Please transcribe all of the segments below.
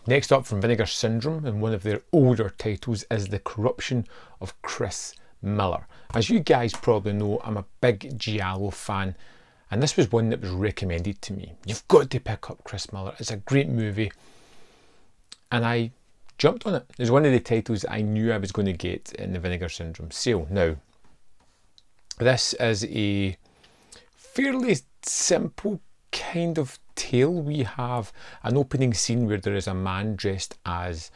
Next up from Vinegar Syndrome, and one of their older titles, is The Corruption of Chris Miller. As you guys probably know, I'm a big Giallo fan, and this was one that was recommended to me. You've got to pick up Chris Miller. It's a great movie, and I jumped on it. It's one of the titles I knew I was going to get in the Vinegar Syndrome sale. Now, this is a fairly simple kind of tale. We have an opening scene where there is a man dressed as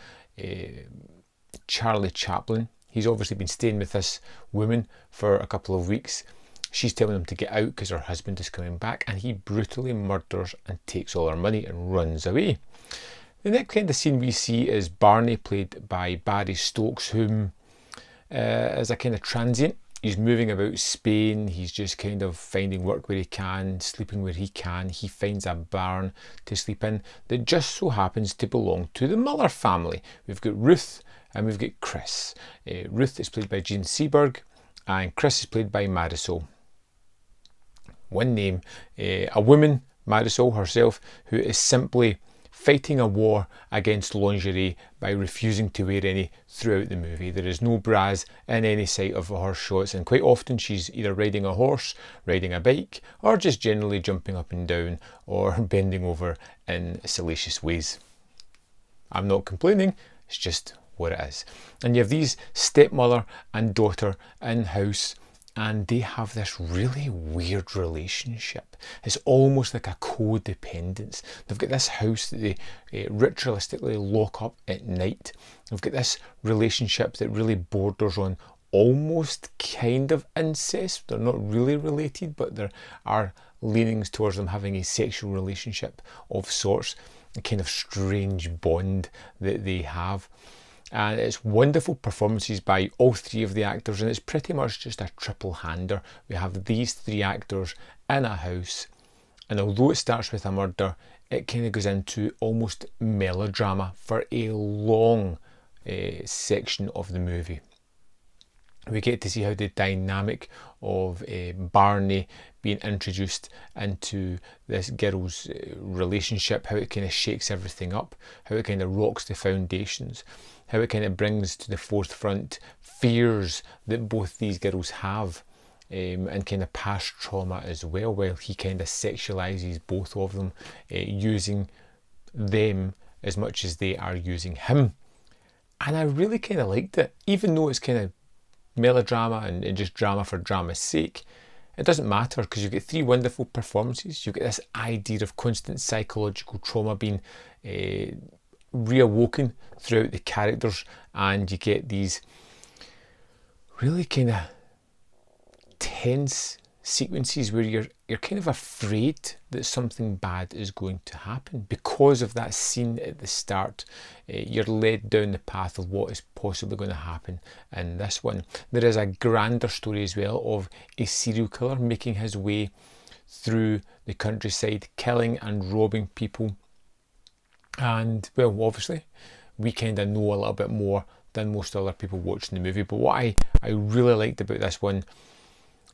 Charlie Chaplin. He's obviously been staying with this woman for a couple of weeks. She's telling him to get out because her husband is coming back, and he brutally murders and takes all her money and runs away. The next kind of scene we see is Barney, played by Barry Stokes, whom is a kind of transient. He's moving about Spain. He's just kind of finding work where he can, sleeping where he can. He finds a barn to sleep in that just so happens to belong to the Miller family. We've got Ruth and we've got Chris. Ruth is played by Jean Seberg and Chris is played by Marisol. One name, a woman, Marisol herself, who is simply fighting a war against lingerie by refusing to wear any throughout the movie. There is no bras in any sight of her shots, and quite often she's either riding a horse, riding a bike, or just generally jumping up and down or bending over in salacious ways. I'm not complaining, it's just what it is. And you have these stepmother and daughter in house, and they have this really weird relationship. It's almost like a codependence. They've got this house that they ritualistically lock up at night. They've got this relationship that really borders on almost kind of incest. They're not really related, but there are leanings towards them having a sexual relationship of sorts, a kind of strange bond that they have. And it's wonderful performances by all three of the actors, and it's pretty much just a triple hander. We have these three actors in a house, and although it starts with a murder, it kind of goes into almost melodrama for a long section of the movie. We get to see how the dynamic of Barney being introduced into this girl's relationship, how it kind of shakes everything up, how it kind of rocks the foundations, how it kind of brings to the forefront fears that both these girls have, and kind of past trauma as well, while he kind of sexualizes both of them, using them as much as they are using him. And I really kind of liked it, even though it's kind of melodrama and just drama for drama's sake. It doesn't matter, because you've got three wonderful performances. You've got this idea of constant psychological trauma being reawoken throughout the characters, and you get these really kind of tense sequences where you're kind of afraid that something bad is going to happen because of that scene at the start. You're led down the path of what is possibly going to happen in this one. There is a grander story as well of a serial killer making his way through the countryside, killing and robbing people. And well, obviously we kind of know a little bit more than most other people watching the movie, but what I really liked about this one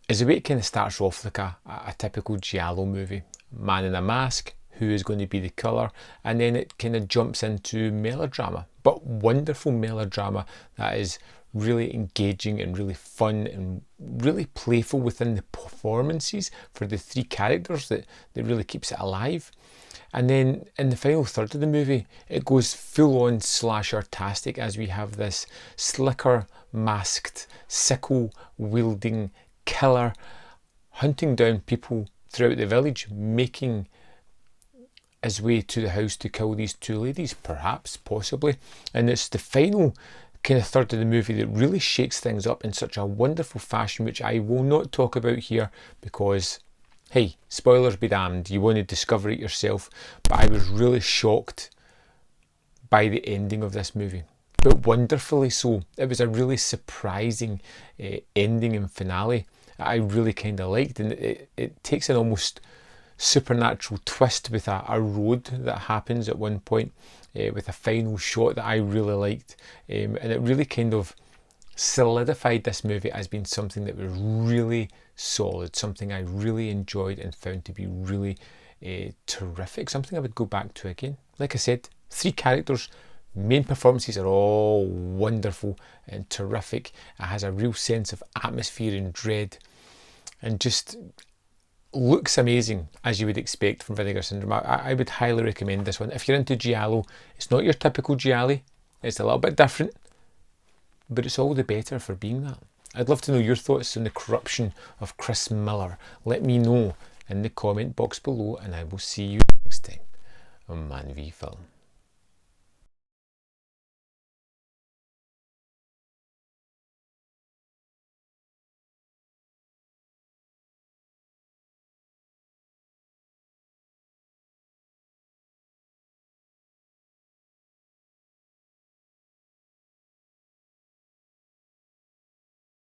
is the way it kind of starts off like a typical Giallo movie. Man in a mask, who is going to be the killer, and then it kind of jumps into melodrama, but wonderful melodrama that is really engaging and really fun and really playful within the performances for the three characters that really keeps it alive. And then in the final third of the movie, it goes full on slasher-tastic as we have this slicker masked, sickle wielding killer hunting down people throughout the village, making his way to the house to kill these two ladies, perhaps, possibly. And it's the final kind of third of the movie that really shakes things up in such a wonderful fashion, which I will not talk about here because, hey, spoilers be damned, you want to discover it yourself. But I was really shocked by the ending of this movie, but wonderfully so. It was a really surprising ending and finale I really kind of liked, and it takes an almost supernatural twist with a road that happens at one point, with a final shot that I really liked, and it really kind of solidified this movie as being something that was really solid, something I really enjoyed and found to be really terrific, something I would go back to again. Like I said, 3 characters, main performances are all wonderful and terrific. It has a real sense of atmosphere and dread, and just looks amazing, as you would expect from Vinegar Syndrome. I would highly recommend this one. If you're into Giallo, it's not your typical Giallo, it's a little bit different, but it's all the better for being that. I'd love to know your thoughts on the corruption of Chris Miller. Let me know in the comment box below, and I will see you next time on Man v Film.